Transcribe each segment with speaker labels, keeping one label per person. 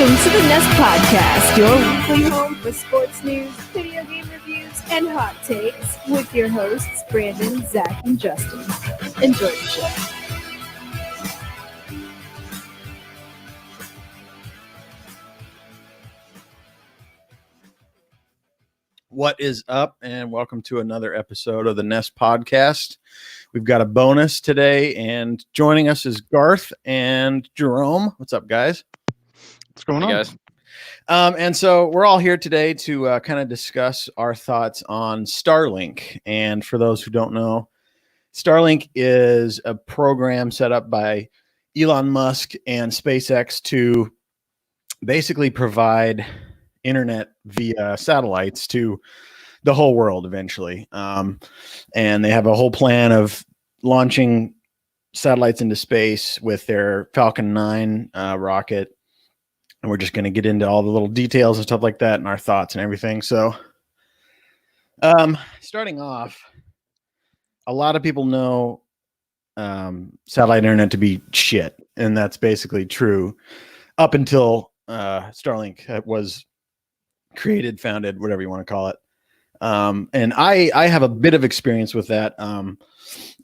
Speaker 1: Welcome to the Nest Podcast, your weekly home for sports news, video game reviews, and hot takes with your hosts, Brandon, Zach, and Justin. Enjoy the show.
Speaker 2: What is up, and welcome to another episode of the Nest Podcast. We've got a bonus today, and joining us is Garth and Jerome. What's up, guys?
Speaker 3: What's going on,
Speaker 4: guys?
Speaker 2: And so we're all here today to kind of discuss our thoughts on Starlink. And for those who don't know, Starlink is a program set up by Elon Musk and SpaceX to basically provide internet via satellites to the whole world eventually. And they have a whole plan of launching satellites into space with their Falcon 9 rocket. And we're just going to get into all the little details and stuff like that and our thoughts and everything. So starting off, a lot of people know satellite internet to be shit. And that's basically true up until Starlink was created, founded, whatever you want to call it. And I have a bit of experience with that.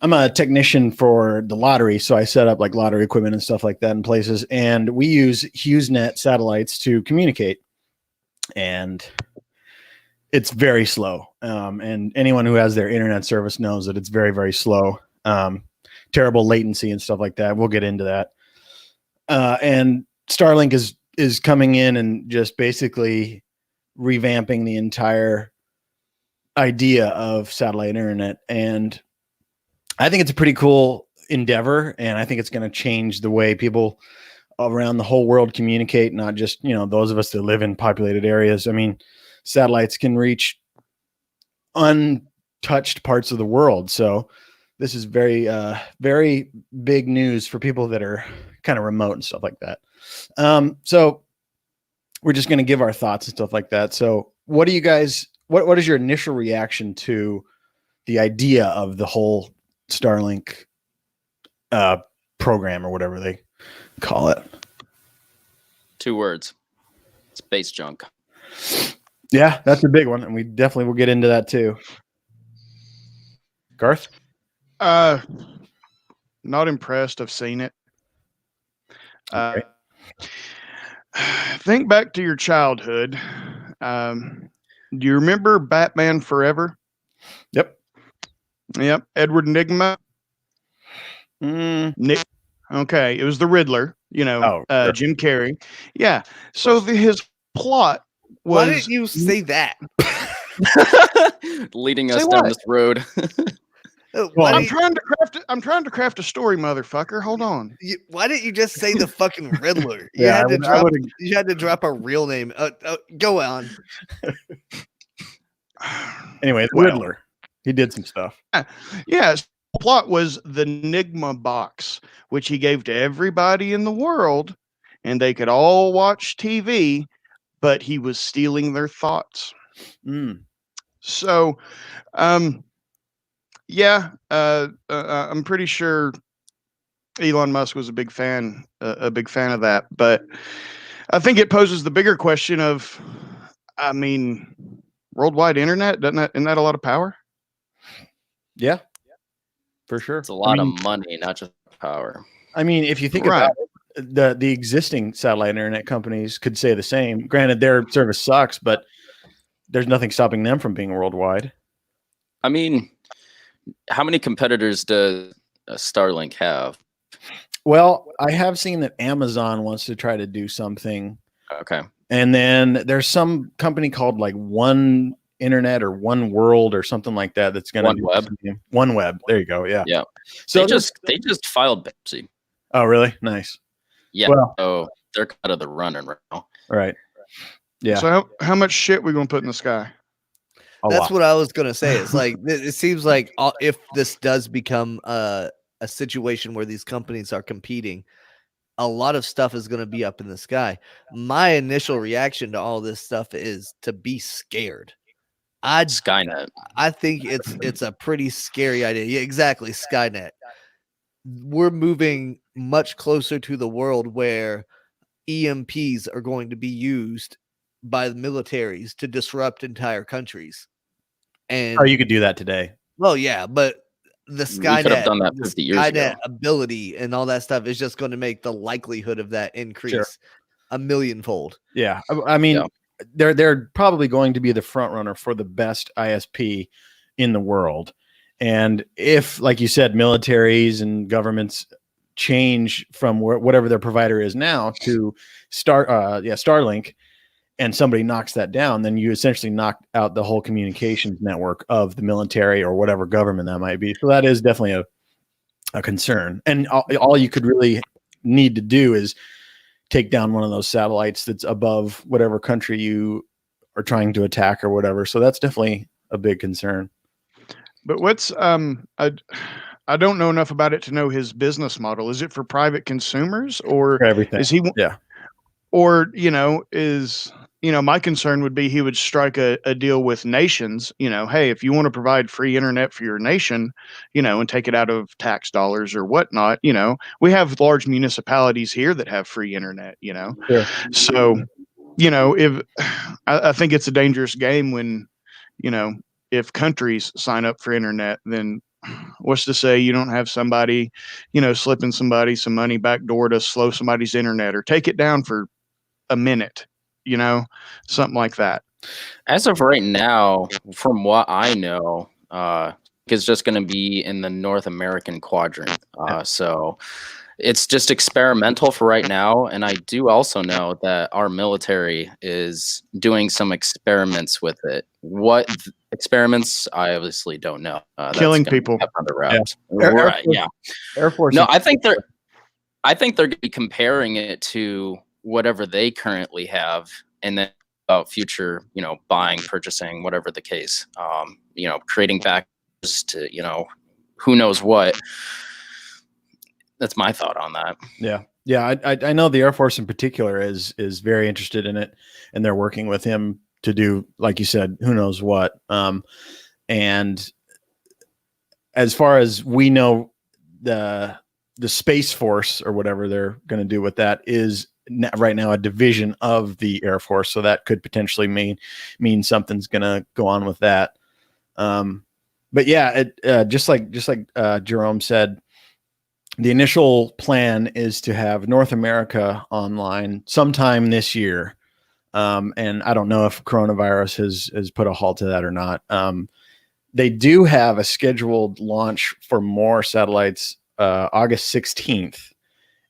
Speaker 2: I'm a technician for the lottery, so I set up like lottery equipment and stuff like that in places, and we use HughesNet satellites to communicate, and it's very slow. And anyone who has their internet service knows that it's very, very slow. Terrible latency and stuff like that. We'll get into that. And Starlink is coming in and just basically revamping the entire idea of satellite internet, and I think it's a pretty cool endeavor, and I think it's going to change the way people around the whole world communicate, not just, those of us that live in populated areas. I mean, satellites can reach untouched parts of the world, so this is very very big news for people that are kind of remote and stuff like that. So we're just going to give our thoughts and stuff like that. So what do you guys, what is your initial reaction to the idea of the whole Starlink program, or whatever they call it?
Speaker 4: 2 words: space junk.
Speaker 2: Yeah, that's a big one, and we definitely will get into that too. Garth?
Speaker 3: Not impressed. I've seen it.
Speaker 2: Okay.
Speaker 3: Think back to your childhood. Do you remember Batman Forever?
Speaker 2: Yep.
Speaker 3: Edward Nygma. Okay, it was the Riddler.
Speaker 2: Sure.
Speaker 3: Jim Carrey. Yeah. So his plot was.
Speaker 5: Why didn't you say that?
Speaker 4: Leading us down this road.
Speaker 3: I'm trying to craft a story, motherfucker. Hold on.
Speaker 5: Why didn't you just say the fucking Riddler? You had to drop a real name. Go on.
Speaker 2: Anyway, the Riddler. He did some stuff.
Speaker 3: Yes. The plot was the Enigma box, which he gave to everybody in the world, and they could all watch TV, but he was stealing their thoughts. So, I'm pretty sure Elon Musk was a big fan of that. But I think it poses the bigger question of, worldwide internet, isn't that a lot of power?
Speaker 2: Yeah, for sure.
Speaker 4: It's a lot of money, not just power.
Speaker 2: I mean, if you think about it, the existing satellite internet companies could say the same. Granted, their service sucks, but there's nothing stopping them from being worldwide.
Speaker 4: I mean, how many competitors does Starlink have?
Speaker 2: Well, I have seen that Amazon wants to try to do something.
Speaker 4: Okay.
Speaker 2: And then there's some company called like One Internet or One World or something like that that's going to
Speaker 4: OneWeb.
Speaker 2: OneWeb. There you go. Yeah.
Speaker 4: Yeah.
Speaker 2: So
Speaker 4: they just filed bankruptcy.
Speaker 2: Oh, really? Nice.
Speaker 4: Yeah.
Speaker 2: Well,
Speaker 4: so they're out of the running right now.
Speaker 2: Right. Yeah.
Speaker 3: So how much shit we gonna put in the sky?
Speaker 5: That's what I was gonna say. It's like it seems like if this does become a situation where these companies are competing, a lot of stuff is going to be up in the sky. My initial reaction to all this stuff is to be scared.
Speaker 4: Skynet.
Speaker 5: I think it's a pretty scary idea. Yeah, exactly. Skynet. We're moving much closer to the world where EMPs are going to be used by the militaries to disrupt entire countries. And
Speaker 2: Oh, you could do that today.
Speaker 5: well, yeah, but the
Speaker 4: We could have done that
Speaker 5: the
Speaker 4: 50 years ago.
Speaker 5: Skynet ability and all that stuff is just going to make the likelihood of that increase a millionfold.
Speaker 2: Yeah, I mean,
Speaker 4: Yeah.
Speaker 2: they're probably going to be the front runner for the best ISP in the world. And if, like you said, militaries and governments change from whatever their provider is now to Starlink, and somebody knocks that down, then you essentially knock out the whole communications network of the military or whatever government that might be. So that is definitely a concern. And all you could really need to do is take down one of those satellites that's above whatever country you are trying to attack or whatever. So that's definitely a big concern.
Speaker 3: But what's I don't know enough about it to know his business model. Is it for private consumers, or
Speaker 2: For everything.
Speaker 3: is he?
Speaker 2: Yeah.
Speaker 3: Or my concern would be he would strike a deal with nations. Hey, if you want to provide free internet for your nation, and take it out of tax dollars or whatnot, we have large municipalities here that have free internet.
Speaker 2: Sure.
Speaker 3: So, if I think it's a dangerous game when, if countries sign up for internet, then what's to say you don't have somebody, slipping somebody some money backdoor to slow somebody's internet or take it down for a minute, something like that.
Speaker 4: As of right now, from what I know, it's just going to be in the North American quadrant. So it's just experimental for right now. And I do also know that our military is doing some experiments with it. What experiments? I obviously don't know.
Speaker 3: Killing people.
Speaker 4: Under wraps.
Speaker 2: Air
Speaker 4: Right.
Speaker 2: Force,
Speaker 4: Yeah.
Speaker 2: Air Force.
Speaker 4: No, I think they're going to be comparing it to whatever they currently have, and then about future, buying, purchasing, whatever the case, creating backers to, who knows what. That's my thought on that.
Speaker 2: Yeah. Yeah. I know the Air Force in particular is very interested in it, and they're working with him to do, like you said, who knows what. And as far as we know, the Space Force or whatever they're going to do with that is right now a division of the Air Force. So that could potentially mean something's going to go on with that. But yeah, just like Jerome said, the initial plan is to have North America online sometime this year. And I don't know if coronavirus has put a halt to that or not. They do have a scheduled launch for more satellites August 16th.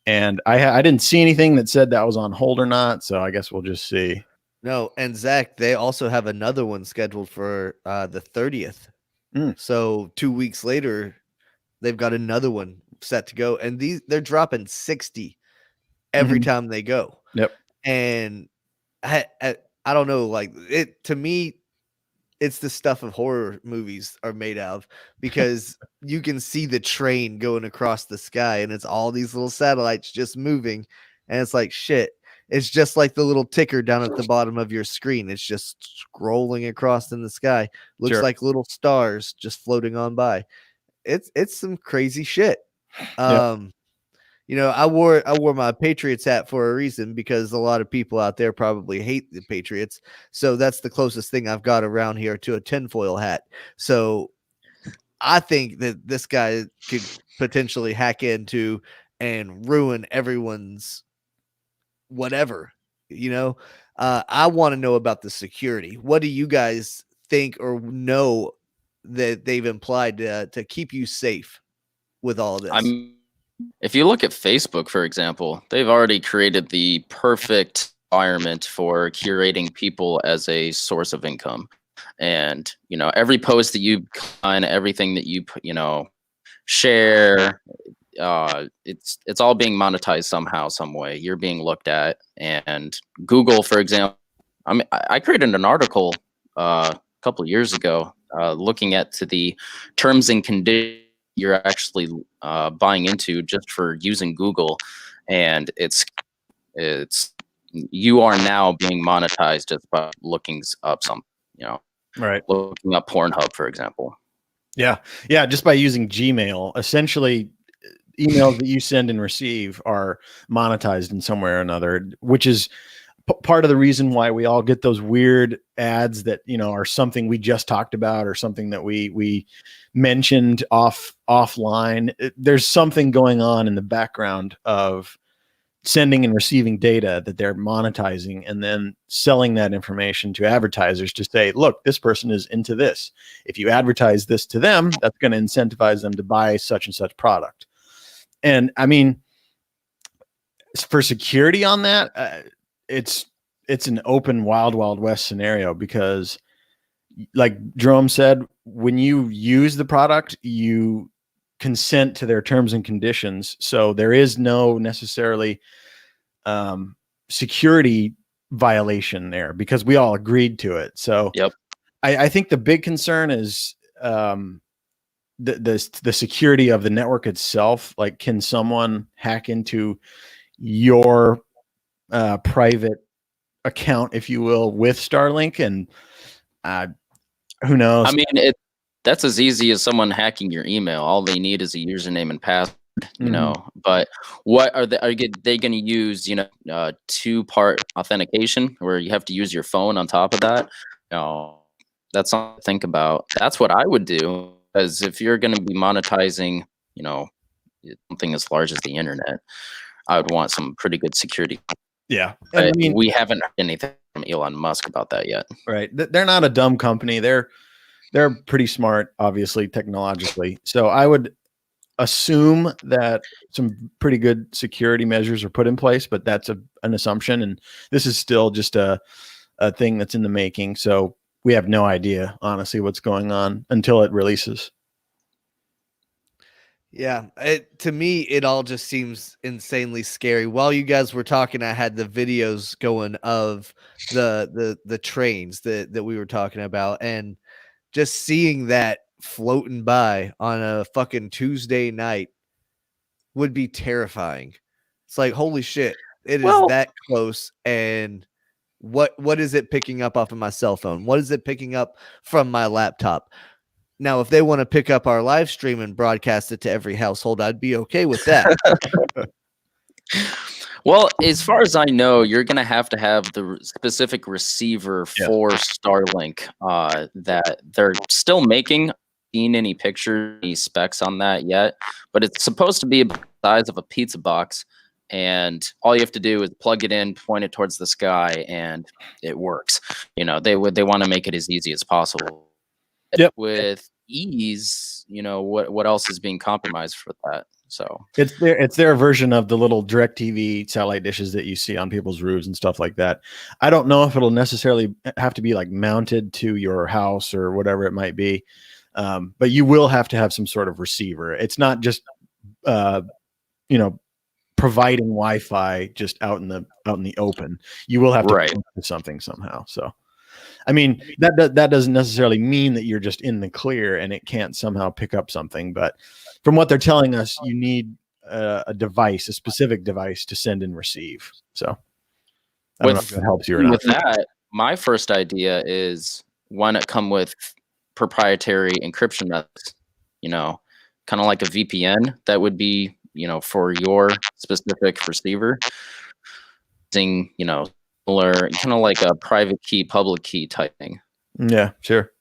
Speaker 2: And I didn't see anything that said that was on hold or not. So I guess we'll just see.
Speaker 5: No, and Zach, they also have another one scheduled for the 30th. So 2 weeks later, they've got another one set to go. And they're dropping 60 every time they go.
Speaker 2: Yep.
Speaker 5: And I don't know, like it to me, it's the stuff of horror movies are made of, because you can see the train going across the sky and it's all these little satellites just moving. And it's like, shit, it's just like the little ticker down at the bottom of your screen. It's just scrolling across in the sky. Looks like little stars just floating on by. It's some crazy shit.
Speaker 2: Yep.
Speaker 5: I wore my Patriots hat for a reason, because a lot of people out there probably hate the Patriots. So that's the closest thing I've got around here to a tinfoil hat. So I think that this guy could potentially hack into and ruin everyone's whatever, I want to know about the security. What do you guys think or know that they've implied to keep you safe with all of this?
Speaker 4: If you look at Facebook, for example, they've already created the perfect environment for curating people as a source of income. And, every post that you find, everything that you, share, it's all being monetized somehow, some way. You're being looked at. And Google, for example, I created an article a couple of years ago looking at the terms and conditions you're actually buying into just for using Google, and it's you are now being monetized just by looking up something,
Speaker 2: right?
Speaker 4: Looking up Pornhub, for example.
Speaker 2: Yeah, just by using Gmail, essentially, emails that you send and receive are monetized in some way or another, which is part of the reason why we all get those weird ads that, you know, are something we just talked about or something that we mentioned offline. There's something going on in the background of sending and receiving data that they're monetizing and then selling that information to advertisers to say, look, this person is into this. If you advertise this to them, that's going to incentivize them to buy such and such product. And I mean, for security on that, it's an open wild west scenario, because like Jerome said, when you use the product, you consent to their terms and conditions. So there is no necessarily security violation there because we all agreed to it. So
Speaker 4: Yep.
Speaker 2: I think the big concern is the security of the network itself. Like, can someone hack into your private account, if you will, with Starlink? And who knows?
Speaker 4: I mean, that's as easy as someone hacking your email. All they need is a username and password, you know. But what are they going to use? You know, two-part authentication where you have to use your phone on top of that. You know, that's something to think about. That's what I would do, because if you're going to be monetizing, you know, something as large as the internet, I would want some pretty good security.
Speaker 2: Yeah,
Speaker 4: and I mean, we haven't heard anything from Elon Musk about that yet.
Speaker 2: Right. They're not a dumb company. They're pretty smart, obviously, technologically. So I would assume that some pretty good security measures are put in place, but that's an assumption. And this is still just a thing that's in the making. So we have no idea, honestly, what's going on until it releases.
Speaker 5: Yeah, to me, it all just seems insanely scary. While you guys were talking, I had the videos going of the trains that we were talking about, and just seeing that floating by on a fucking Tuesday night would be terrifying. It's like, holy shit, it is that close. And what is it picking up off of my cell phone? What is it picking up from my laptop? Now, if they want to pick up our live stream and broadcast it to every household, I'd be okay with that.
Speaker 4: Well, as far as I know, you're going to have the specific receiver for Starlink that they're still making. Seen any pictures, any specs on that yet? But it's supposed to be the size of a pizza box, and all you have to do is plug it in, point it towards the sky, and it works. You know, they want to make it as easy as possible.
Speaker 2: Yep.
Speaker 4: With ease, you know, what else is being compromised for that? So
Speaker 2: it's their version of the little DirecTV satellite dishes that you see on people's roofs and stuff like that. I don't know if it'll necessarily have to be like mounted to your house or whatever it might be, but you will have to have some sort of receiver. It's not just you know, providing Wi-Fi just out in the open. You will have to connect to something somehow. So I mean, that doesn't necessarily mean that you're just in the clear and it can't somehow pick up something. But from what they're telling us, you need a device, a specific device to send and receive. So I don't know if that helps you or not.
Speaker 4: With that, my first idea is, why not come with proprietary encryption methods? You know, kind of like a VPN that would be, you know, for your specific receiver. You know, kind of like a private key, public key type thing.
Speaker 2: Yeah, sure.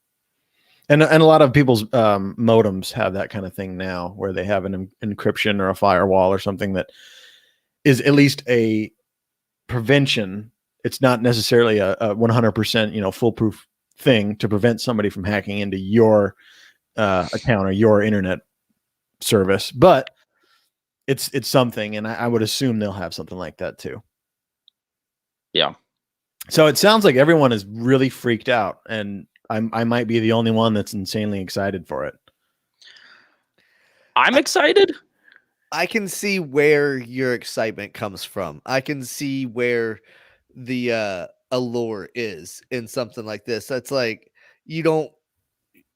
Speaker 2: And a lot of people's modems have that kind of thing now, where they have an encryption or a firewall or something that is at least a prevention. It's not necessarily a 100%, you know, foolproof thing to prevent somebody from hacking into your account or your internet service, but it's something, and I would assume they'll have something like that too.
Speaker 4: Yeah.
Speaker 2: So it sounds like everyone is really freaked out, and I might be the only one that's insanely excited for it.
Speaker 4: I'm excited.
Speaker 5: I can see where your excitement comes from. I can see where the allure is in something like this. That's like, you don't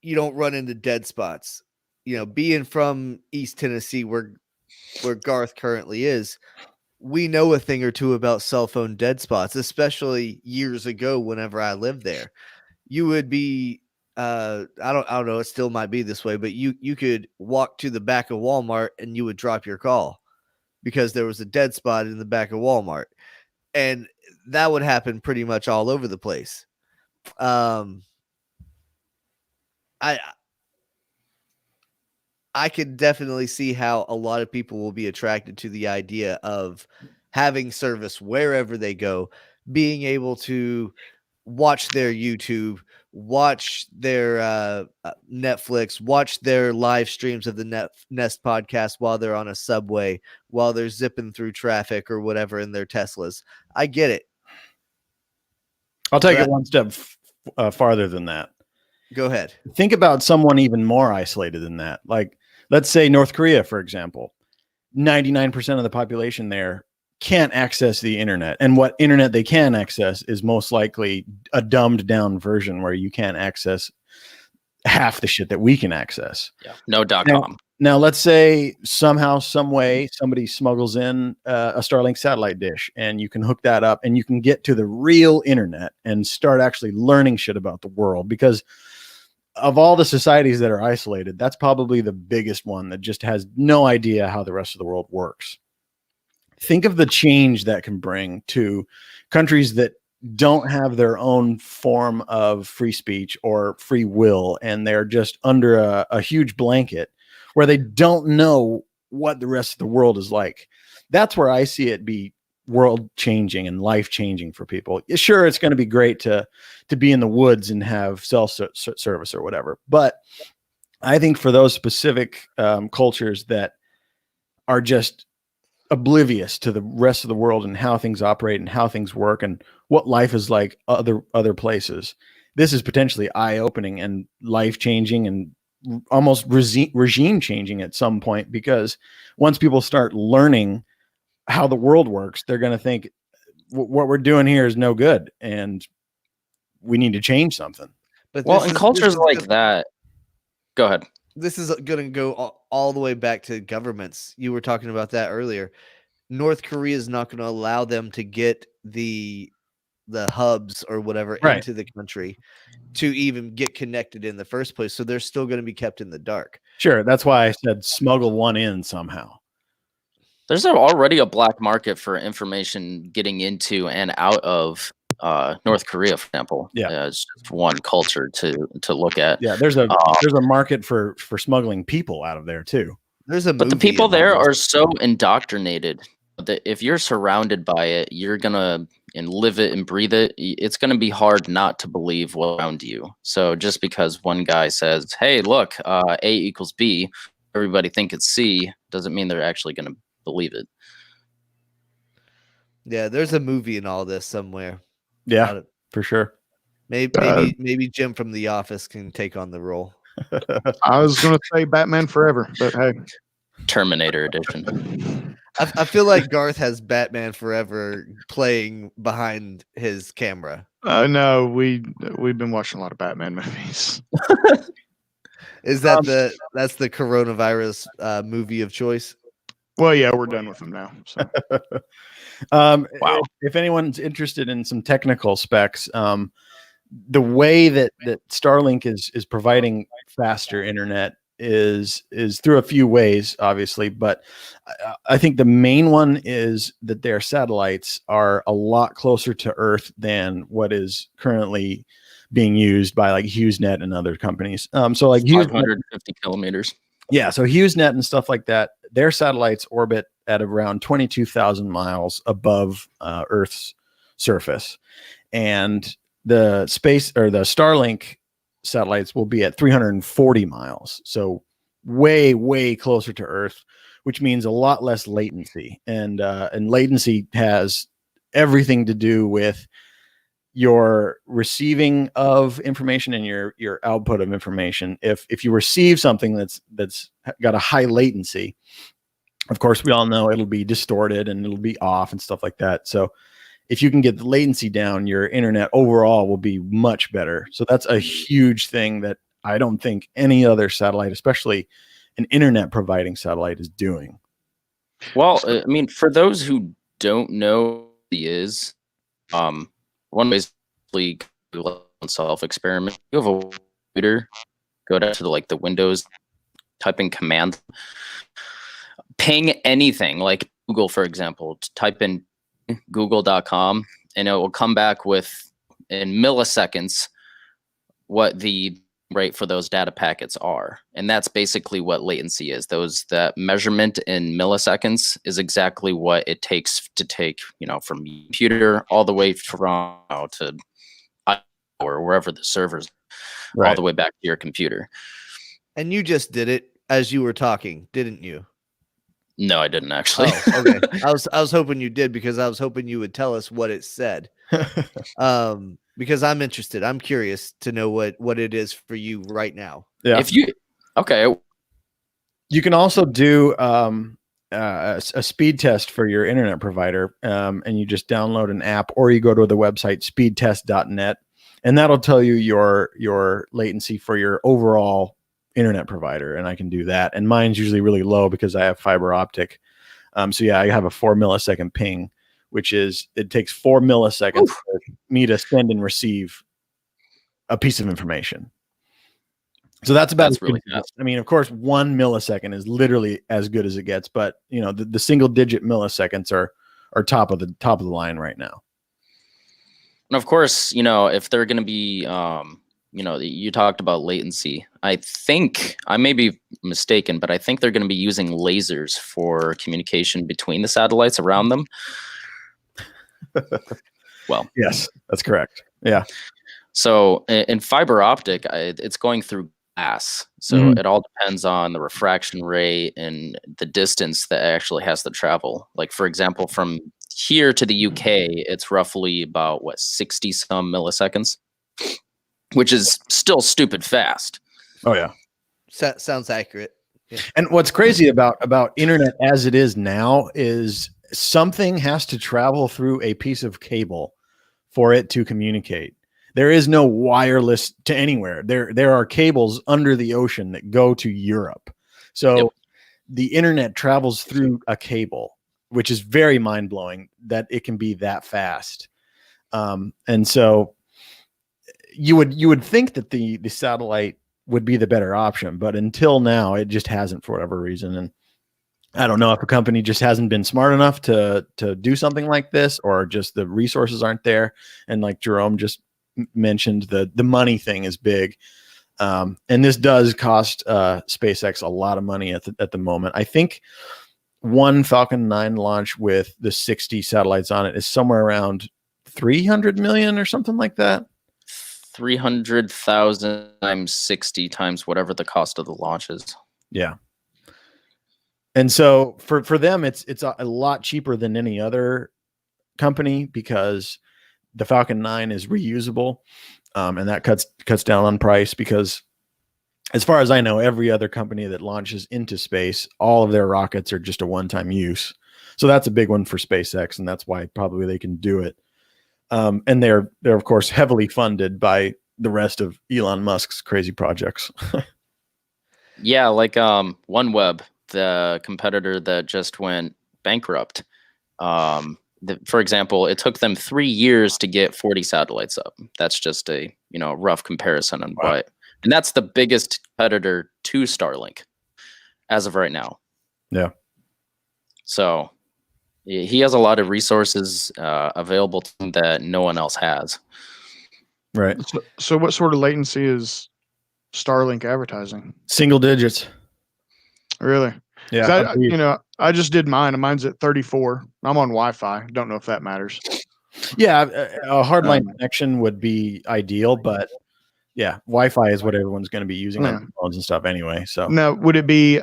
Speaker 5: run into dead spots. You know, being from East Tennessee, where Garth currently is, we know a thing or two about cell phone dead spots, especially years ago whenever I lived there. You would be, I don't know, it still might be this way, but you could walk to the back of Walmart and you would drop your call because there was a dead spot in the back of Walmart. And that would happen pretty much all over the place. I could definitely see how a lot of people will be attracted to the idea of having service wherever they go, being able to watch their YouTube, watch their Netflix, watch their live streams of the Nest podcast while they're on a subway, while they're zipping through traffic or whatever in their Teslas. I get it.
Speaker 2: I'll take it one step farther than that.
Speaker 5: Go ahead.
Speaker 2: Think about someone even more isolated than that. Like, let's say North Korea, for example. 99% of the population there can't access the internet. And what internet they can access is most likely a dumbed down version where you can't access half the shit that we can access.
Speaker 4: Yeah. No .com.
Speaker 2: Now, let's say somehow, some way, somebody smuggles in a Starlink satellite dish and you can hook that up and you can get to the real internet and start actually learning shit about the world. Because of all the societies that are isolated, that's probably the biggest one that just has no idea how the rest of the world works. Think of the change that can bring to countries that don't have their own form of free speech or free will, and they're just under a huge blanket where they don't know what the rest of the world is like. That's where I see it be world changing and life changing for people. Sure, it's going to be great to be in the woods and have cell service or whatever, but I think for those specific cultures that are just oblivious to the rest of the world and how things operate and how things work and what life is like other places, this is potentially eye-opening and life-changing and almost regime changing at some point, because once people start learning how the world works, they're going to think what we're doing here is no good and we need to change something.
Speaker 5: But
Speaker 4: in cultures like that, go ahead.
Speaker 5: This is going to go all the way back to governments. You were talking about that earlier. North Korea is not going to allow them to get the hubs or whatever into the country to even get connected in the first place. So they're still going to be kept in the dark.
Speaker 2: Sure. That's why I said smuggle one in somehow.
Speaker 4: There's already a black market for information getting into and out of North Korea, for example.
Speaker 2: Yeah,
Speaker 4: it's just one culture to look at.
Speaker 2: Yeah, there's a market for smuggling people out of there too.
Speaker 5: There's a
Speaker 4: but the people there are so indoctrinated that if you're surrounded by it, you're gonna live it and breathe it. It's gonna be hard not to believe what's around you. So just because one guy says, "Hey, look, A equals B," everybody think it's C, doesn't mean they're actually gonna believe it.
Speaker 5: Yeah, there's a movie in all this somewhere.
Speaker 2: Yeah, for sure.
Speaker 5: Maybe Jim from The Office can take on the role.
Speaker 3: I was going to say Batman Forever, but hey,
Speaker 4: Terminator edition.
Speaker 5: I feel like Garth has Batman Forever playing behind his camera.
Speaker 3: No, we've been watching a lot of Batman movies.
Speaker 5: Is that that's the coronavirus movie of choice?
Speaker 3: Well, yeah, we're done with them now. So.
Speaker 2: Wow. If anyone's interested in some technical specs, the way that Starlink is providing faster internet is through a few ways, obviously, but I think the main one is that their satellites are a lot closer to Earth than what is currently being used by like HughesNet and other companies. So like
Speaker 4: 550 kilometers.
Speaker 2: Yeah, so HughesNet and stuff like that, their satellites orbit at around 22,000 miles above Earth's surface, and the Starlink satellites will be at 340 miles, so way closer to Earth, which means a lot less latency, and latency has everything to do with your receiving of information and your output of information. If you receive something that's got a high latency, of course we all know it'll be distorted and it'll be off and stuff like that. So if you can get the latency down, your internet overall will be much better. So that's a huge thing that I don't think any other satellite, especially an internet providing satellite, is doing.
Speaker 4: Well, I mean, for those who don't know what he is, one way is self experiment. You have a computer, go down to the Windows, type in command, ping anything like Google, for example, type in google.com, and it will come back with in milliseconds what the rate for those data packets are. And that's basically what latency is. That measurement in milliseconds is exactly what it takes to take, from your computer all the way from to or wherever the servers, all the way back to your computer.
Speaker 5: And you just did it as you were talking, didn't you?
Speaker 4: No, I didn't actually.
Speaker 5: Oh, okay. I was hoping you did, because I was hoping you would tell us what it said. Because I'm interested. I'm curious to know what it is for you right now.
Speaker 2: Yeah. You can also do a speed test for your internet provider, and you just download an app, or you go to the website speedtest.net, and that'll tell you your latency for your overall internet provider. And I can do that. And mine's usually really low because I have fiber optic. So yeah, I have a 4 millisecond ping, which is, it takes 4 milliseconds for me to send and receive a piece of information. So that's really fast. I mean, of course, 1 millisecond is literally as good as it gets, but the single digit milliseconds are top of the line right now.
Speaker 4: And of course, if they're going to be, you talked about latency. I think, I may be mistaken, but I think they're going to be using lasers for communication between the satellites around them. Well,
Speaker 2: yes, that's correct. Yeah.
Speaker 4: So in fiber optic, it's going through glass. So it all depends on the refraction rate and the distance that actually has to travel. Like, for example, from here to the UK, it's roughly about 60 some milliseconds, which is still stupid fast.
Speaker 2: Oh yeah.
Speaker 5: Sounds accurate. Yeah.
Speaker 2: And what's crazy about internet as it is now is something has to travel through a piece of cable for it to communicate. There is no wireless to anywhere. There are cables under the ocean that go to Europe. So the internet travels through a cable, which is very mind-blowing that it can be that fast. And so you would think that the satellite would be the better option, but until now it just hasn't, for whatever reason. And I don't know if a company just hasn't been smart enough to do something like this, or just the resources aren't there. And like Jerome just mentioned, the money thing is big. And this does cost SpaceX a lot of money at the moment. I think one Falcon 9 launch with the 60 satellites on it is somewhere around 300 million or something like that.
Speaker 4: 300,000 times 60 times whatever the cost of the launch is.
Speaker 2: Yeah. And so for them, it's a lot cheaper than any other company, because the Falcon 9 is reusable, and that cuts down on price, because as far as I know, every other company that launches into space, all of their rockets are just a one-time use. So that's a big one for SpaceX, and that's why probably they can do it. And they're of course heavily funded by the rest of Elon Musk's crazy projects.
Speaker 4: Yeah, like OneWeb, the competitor that just went bankrupt. For example, it took them 3 years to get 40 satellites up. That's just a rough comparison on what, and that's the biggest competitor to Starlink as of right now.
Speaker 2: Yeah.
Speaker 4: So he has a lot of resources available to him that no one else has.
Speaker 2: Right.
Speaker 3: So what sort of latency is Starlink advertising?
Speaker 2: Single digits.
Speaker 3: Really?
Speaker 2: Yeah.
Speaker 3: I just did mine, and mine's at 34. I'm on Wi-Fi. Don't know if that matters.
Speaker 2: Yeah, a hardline connection would be ideal, but yeah, Wi-Fi is what everyone's going to be using on phones and stuff anyway. So
Speaker 3: now, would it be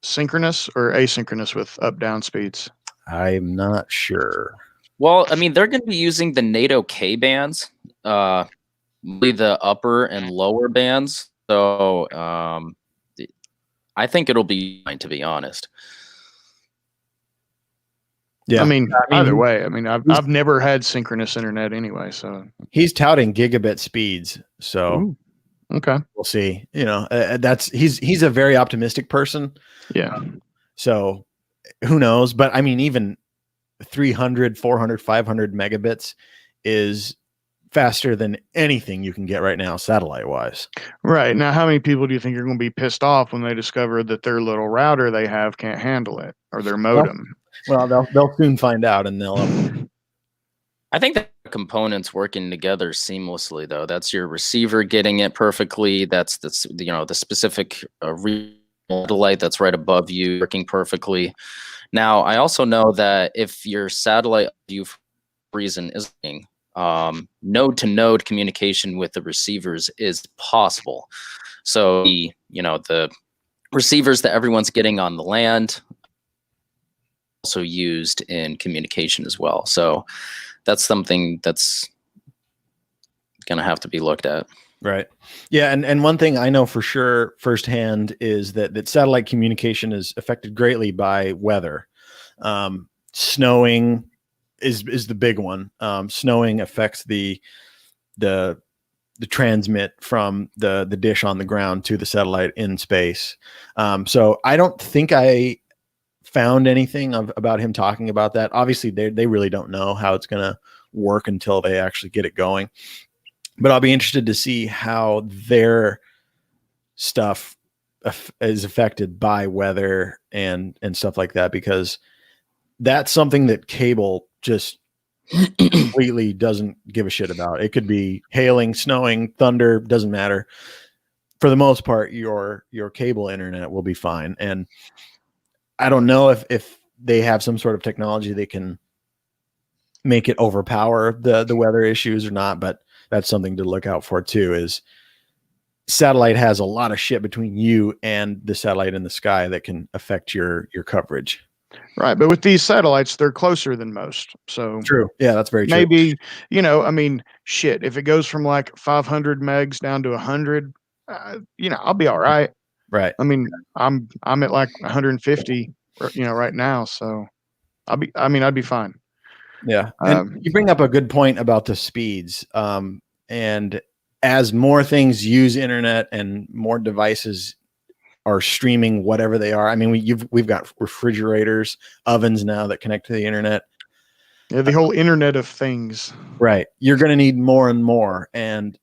Speaker 3: synchronous or asynchronous with up-down speeds?
Speaker 2: I'm not sure.
Speaker 4: Well, I mean, they're going to be using the NATO K bands, the upper and lower bands. So I think it'll be fine, to be honest.
Speaker 3: Yeah, I mean either way. I mean, I've never had synchronous internet anyway, so
Speaker 2: he's touting gigabit speeds. So
Speaker 3: ooh, okay,
Speaker 2: we'll see. He's a very optimistic person.
Speaker 3: Yeah.
Speaker 2: So who knows? But I mean, even 300, 400, 500 megabits is faster than anything you can get right now, satellite wise.
Speaker 3: Right. Now, how many people do you think are going to be pissed off when they discover that their little router they have can't handle it, or their modem?
Speaker 2: Well, they'll soon find out, and they'll upgrade.
Speaker 4: I think that components working together seamlessly, though. That's your receiver getting it perfectly. That's the specific satellite that's right above you working perfectly. Now, I also know that if your satellite view for some reason is node to node communication with the receivers is possible. So the receivers that everyone's getting on the land also used in communication as well. So that's something that's going to have to be looked at.
Speaker 2: Right. Yeah. And one thing I know for sure firsthand is that satellite communication is affected greatly by weather. Snowing is the big one. Snowing affects the transmit from the dish on the ground to the satellite in space. So I don't think I found anything about him talking about that. Obviously they really don't know how it's going to work until they actually get it going. But I'll be interested to see how their stuff is affected by weather and stuff like that, because that's something that cable just completely doesn't give a shit about. It could be hailing, snowing, thunder, doesn't matter. For the most part, your cable internet will be fine. And I don't know if they have some sort of technology that can make it overpower the weather issues or not, but that's something to look out for too. Is satellite has a lot of shit between you and the satellite in the sky that can affect your coverage.
Speaker 3: Right. But with these satellites, they're closer than most. So
Speaker 2: true. Yeah, that's very true.
Speaker 3: Maybe, shit, if it goes from like 500 megs down to 100, I'll be all right.
Speaker 2: Right.
Speaker 3: I mean, I'm at like 150, right now. So I'd be fine.
Speaker 2: Yeah. And you bring up a good point about the speeds. And as more things use internet and more devices are streaming whatever they are. I mean, we've got refrigerators, ovens now that connect to the internet.
Speaker 3: Yeah, the whole Internet of Things.
Speaker 2: Right. You're going to need more and more. And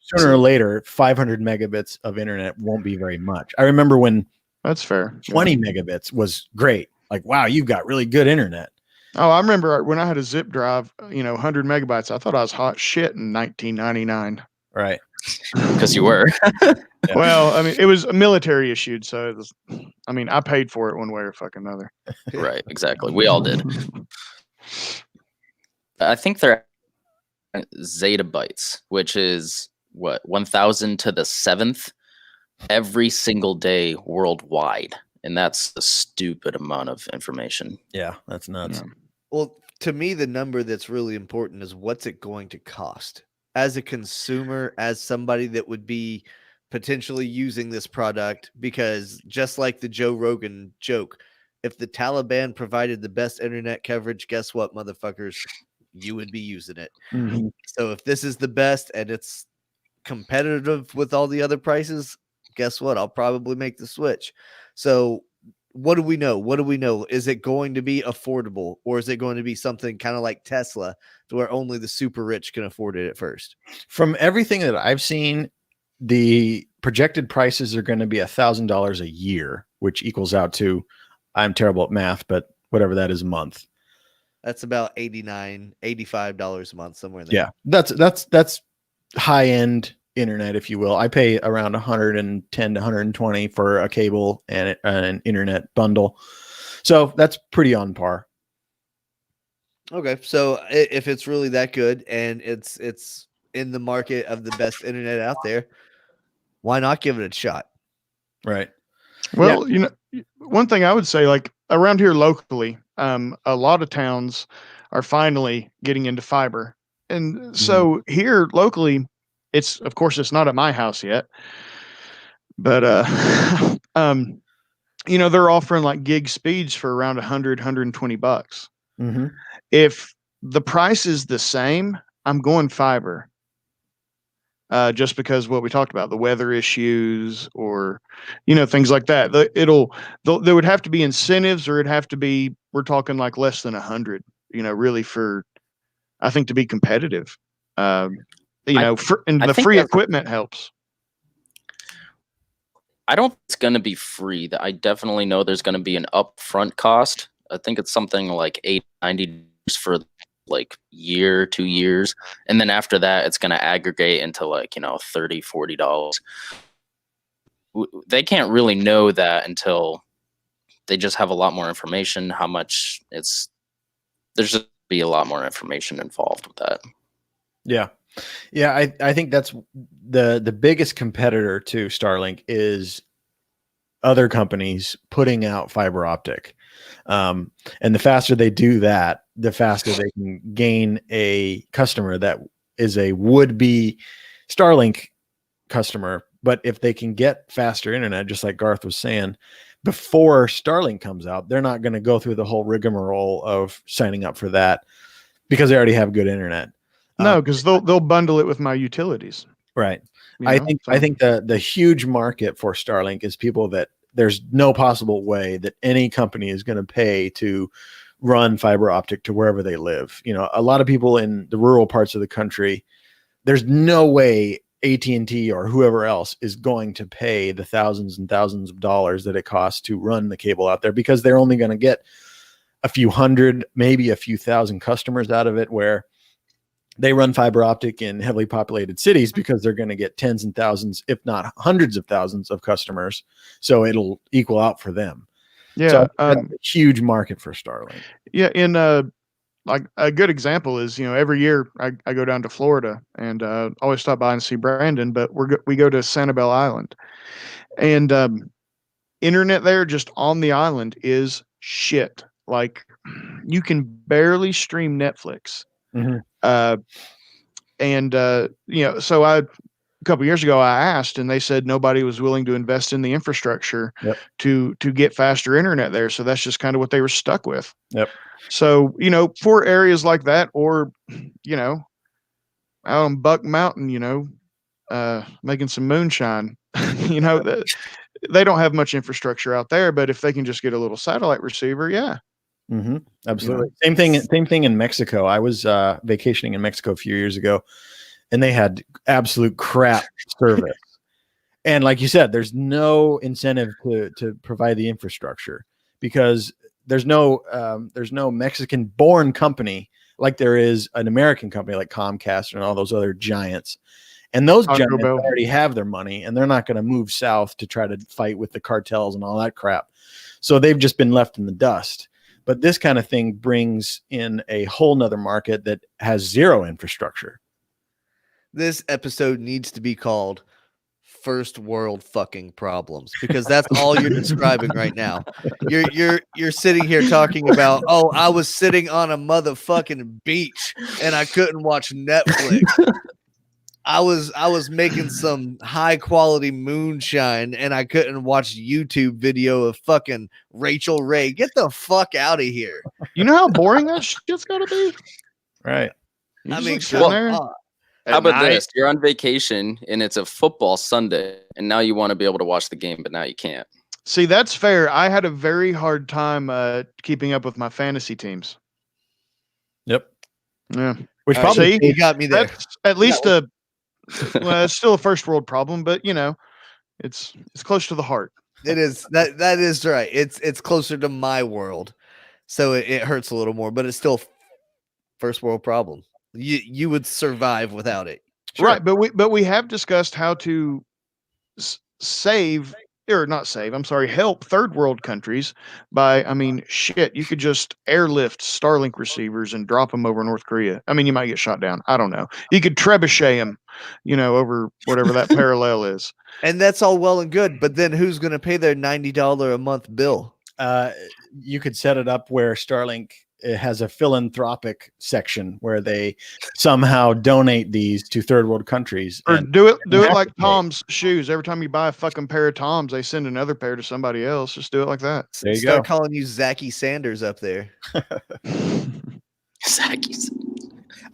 Speaker 2: sooner or later, 500 megabits of internet won't be very much. I remember when
Speaker 3: that's fair.
Speaker 2: 20 megabits was great. Like, wow, you've got really good internet.
Speaker 3: Oh, I remember when I had a zip drive, 100 megabytes. I thought I was hot shit in 1999.
Speaker 2: Right.
Speaker 4: Because you were.
Speaker 2: Yeah.
Speaker 3: Well, I mean, it was a military issued, so it was. I mean, I paid for it one way or fucking another.
Speaker 4: Right. Exactly. We all did. I think they're zettabytes, which is what 1,000 to the 7th every single day worldwide. And that's a stupid amount of information.
Speaker 2: Yeah, that's nuts.
Speaker 3: Yeah.
Speaker 5: Well, to me, the number that's really important is what's it going to cost as a consumer, as somebody that would be potentially using this product, because just like the Joe Rogan joke, if the Taliban provided the best internet coverage, guess what, motherfuckers? You would be using it.
Speaker 2: Mm-hmm.
Speaker 5: So if this is the best and it's competitive with all the other prices, guess what? I'll probably make the switch. So what do we know? What do we know? Is it going to be affordable, or is it going to be something kind of like Tesla to where only the super rich can afford it at first?
Speaker 2: From everything that I've seen, the projected prices are going to be $1,000 a year, which equals out to, I'm terrible at math, but whatever that is a month.
Speaker 5: That's about $85 a month, somewhere in there.
Speaker 2: Yeah, that's high end internet, if you will. I pay around 110 to 120 for a cable and an internet bundle, so that's pretty on par.
Speaker 5: Okay, so if it's really that good and it's in the market of the best internet out there, why not give it a shot?
Speaker 2: Right.
Speaker 3: Well, one thing I would say, like around here locally, a lot of towns are finally getting into fiber. And so here locally, of course, it's not at my house yet, but, they're offering like gig speeds for around 100, 120 bucks.
Speaker 2: Mm-hmm.
Speaker 3: If the price is the same, I'm going fiber. Just because what we talked about, the weather issues or, things like that. There would have to be incentives, or it'd have to be, we're talking like less than 100, really I think to be competitive. You know, and the free equipment helps.
Speaker 4: I don't think it's going to be free. I definitely know there's going to be an upfront cost. I think it's something like $80-$90 for like year, 2 years. And then after that, it's going to aggregate into like, you know, $30-$40. They can't really know that until they just have a lot more information, how much there's just be a lot more information involved with that.
Speaker 2: Yeah. Yeah. I think that's the biggest competitor to Starlink is other companies putting out fiber optic. And the faster they do that, the faster they can gain a customer that is a would-be Starlink customer. But if they can get faster internet, just like Garth was saying, before Starlink comes out, they're not going to go through the whole rigmarole of signing up for that because they already have good internet.
Speaker 3: No, because they'll bundle it with my utilities.
Speaker 2: Right. I think the huge market for Starlink is people that there's no possible way that any company is going to pay to run fiber optic to wherever they live. You know, a lot of people in the rural parts of the country, there's no way AT&T or whoever else is going to pay the thousands and thousands of dollars that it costs to run the cable out there, because they're only going to get a few hundred, maybe a few thousand customers out of it, where they run fiber optic in heavily populated cities because they're going to get tens and thousands, if not hundreds of thousands of customers. So it'll equal out for them.
Speaker 3: Yeah.
Speaker 2: So that's a huge market for Starlink.
Speaker 3: Yeah. In like a good example is, you know, every year I go down to Florida and always stop by and see Brandon, but we go to Sanibel Island, and internet there just on the island is shit. Like, you can barely stream Netflix.
Speaker 2: Mm-hmm.
Speaker 3: And you know, so a couple years ago I asked, and they said nobody was willing to invest in the infrastructure to get faster internet there. So that's just kind of what they were stuck with.
Speaker 2: Yep.
Speaker 3: So, you know, for areas like that, or, you know, out on Buck Mountain, you know, making some moonshine, you know, they don't have much infrastructure out there, but if they can just get a little satellite receiver, yeah.
Speaker 2: Mm-hmm. Absolutely. You know? Same thing in Mexico. I was vacationing in Mexico a few years ago, and they had absolute crap service. And like you said, there's no incentive to provide the infrastructure, because there's no Mexican born company like there is an American company like Comcast and all those other giants. And those giants already have their money, and they're not going to move south to try to fight with the cartels and all that crap. So they've just been left in the dust. But this kind of thing brings in a whole nother market that has zero infrastructure.
Speaker 5: This episode needs to be called First World Fucking Problems, because that's all you're describing right now. You're sitting here talking about, oh, I was sitting on a motherfucking beach and I couldn't watch Netflix. I was making some high quality moonshine and I couldn't watch YouTube video of fucking Rachel Ray. Get the fuck out of here.
Speaker 3: You know how boring that shit's gotta be?
Speaker 2: Right.
Speaker 5: I mean,
Speaker 4: how about this? You're on vacation and it's a football Sunday, and now you want to be able to watch the game, but now you can't.
Speaker 3: See, that's fair. I had a very hard time keeping up with my fantasy teams.
Speaker 2: Yep.
Speaker 3: Yeah.
Speaker 2: Which probably
Speaker 5: you got me there.
Speaker 3: That's at least well, it's still a first world problem, but you know, it's close to the heart.
Speaker 5: It is. That is right. It's closer to my world, so it hurts a little more, but it's still first world problem. You would survive without it,
Speaker 3: right? But we have discussed how to save, or not save. I'm sorry, help third world countries by. I mean, shit, you could just airlift Starlink receivers and drop them over North Korea. I mean, you might get shot down. I don't know. You could trebuchet them, you know, over whatever that parallel is.
Speaker 5: And that's all well and good, but then who's going to pay their $90 a month bill?
Speaker 2: You could set it up where Starlink has a philanthropic section where they somehow donate these to third world countries,
Speaker 3: or do it like Tom's shoes. Every time you buy a fucking pair of Tom's, they send another pair to somebody else. Just do it like that.
Speaker 2: There you
Speaker 5: Start calling you Zachy Sanders up there.
Speaker 4: Zachy.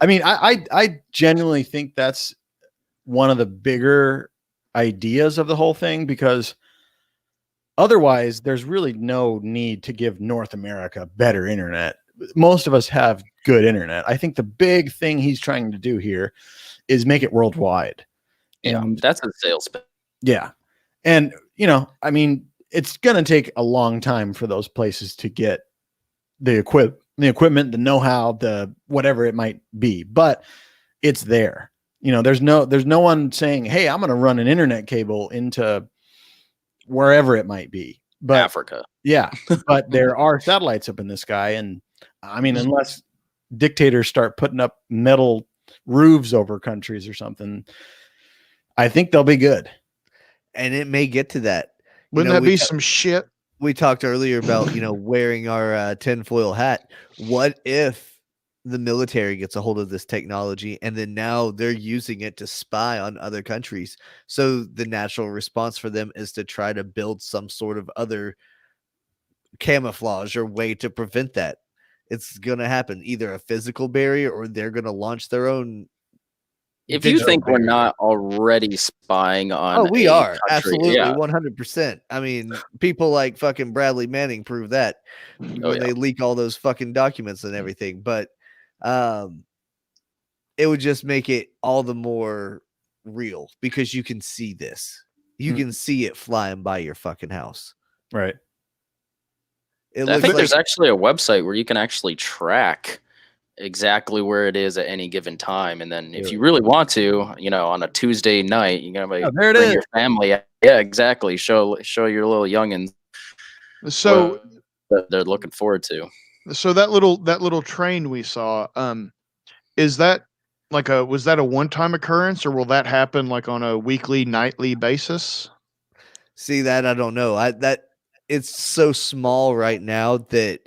Speaker 2: I mean, I genuinely think that's one of the bigger ideas of the whole thing, because otherwise there's really no need to give North America better internet most of us have good internet. I think the big thing he's trying to do here is make it worldwide.
Speaker 4: Yeah,
Speaker 2: And
Speaker 4: that's a sales pitch.
Speaker 2: yeah. And, I mean, it's going to take a long time for those places to get the equipment, the know-how, the whatever it might be, but it's there. There's no one saying, hey, I'm going to run an internet cable into wherever it might be. But
Speaker 4: Africa.
Speaker 2: Yeah. But there are satellites up in the sky. And I mean, unless dictators start putting up metal roofs over countries or something, I think they'll be good.
Speaker 5: And it may get to that.
Speaker 3: Wouldn't that be some shit?
Speaker 5: We talked earlier about, wearing our tinfoil hat. What if the military gets a hold of this technology and then now they're using it to spy on other countries? So the natural response for them is to try to build some sort of other camouflage or way to prevent that. It's going to happen, either a physical barrier or they're going to launch their own.
Speaker 4: If you think we're not already spying on,
Speaker 5: we are
Speaker 4: country,
Speaker 5: absolutely
Speaker 4: 100%.
Speaker 5: I mean, people like fucking Bradley Manning prove that when they leak all those fucking documents and everything. But it would just make it all the more real because you can see this. You can see it flying by your fucking house.
Speaker 2: Right.
Speaker 4: I think there's actually a website where you can actually track exactly where it is at any given time, and then if you really want to, on a Tuesday night, you're gonna bring your family. Yeah, exactly. Show your little youngins.
Speaker 3: So
Speaker 4: they're looking forward to.
Speaker 3: So that little train we saw, is that was that a one-time occurrence, or will that happen like on a weekly, nightly basis?
Speaker 5: See, that I don't know. It's so small right now that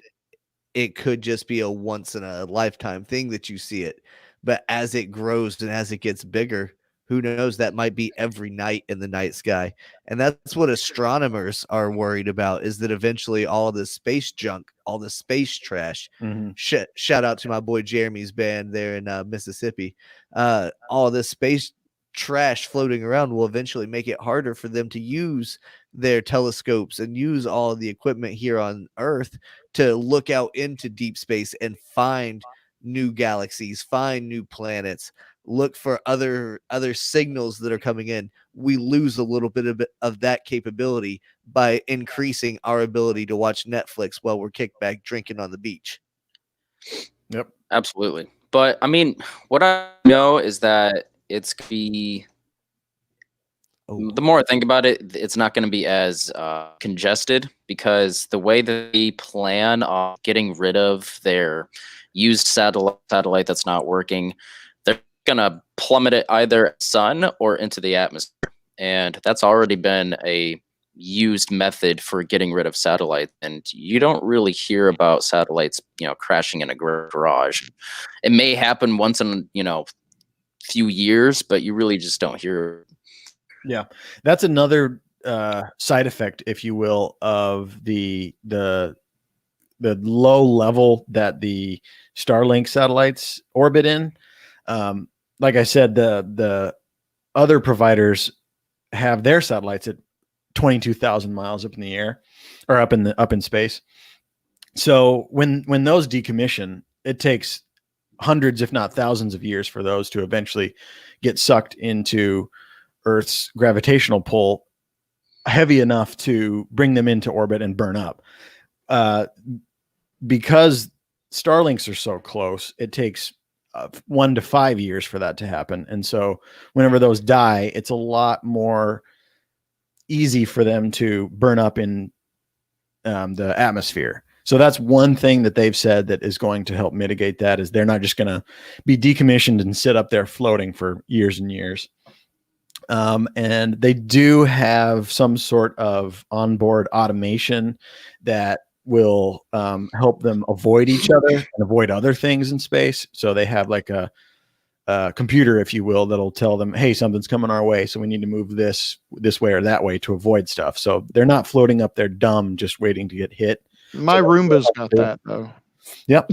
Speaker 5: it could just be a once in a lifetime thing that you see it. But as it grows and as it gets bigger, who knows? That might be every night in the night sky. And that's what astronomers are worried about, is that eventually all the space junk, all the space trash, shout out to my boy Jeremy's band there in Mississippi. All this space trash floating around will eventually make it harder for them to use their telescopes and use all of the equipment here on Earth to look out into deep space and find new galaxies, find new planets, look for other signals that are coming in. We lose a little bit of that capability by increasing our ability to watch Netflix while we're kicked back drinking on the beach.
Speaker 2: Yep,
Speaker 4: absolutely. But I mean, what I know is that it's gonna be. The more I think about it, it's not going to be as congested, because the way that they plan on getting rid of their used satellite that's not working, they're going to plummet it either sun or into the atmosphere. And that's already been a used method for getting rid of satellites. And you don't really hear about satellites, crashing in a garage. It may happen once in, few years, but you really just don't hear.
Speaker 2: Yeah, that's another side effect, if you will, of the low level that the Starlink satellites orbit in. Like I said, the other providers have their satellites at 22,000 miles up in the air, or up in space. So when those decommission, it takes hundreds, if not thousands, of years for those to eventually get sucked into Earth's gravitational pull heavy enough to bring them into orbit and burn up. Because Starlinks are so close, it takes 1 to 5 years for that to happen. And so whenever those die, it's a lot more easy for them to burn up in the atmosphere. So that's one thing that they've said that is going to help mitigate that, is they're not just going to be decommissioned and sit up there floating for years and years. And they do have some sort of onboard automation that will help them avoid each other and avoid other things in space. So they have like a computer, if you will, that'll tell them, hey, something's coming our way, so we need to move this way or that way to avoid stuff. So they're not floating up there dumb, just waiting to get hit.
Speaker 3: My Roomba's got that, though.
Speaker 2: Yep,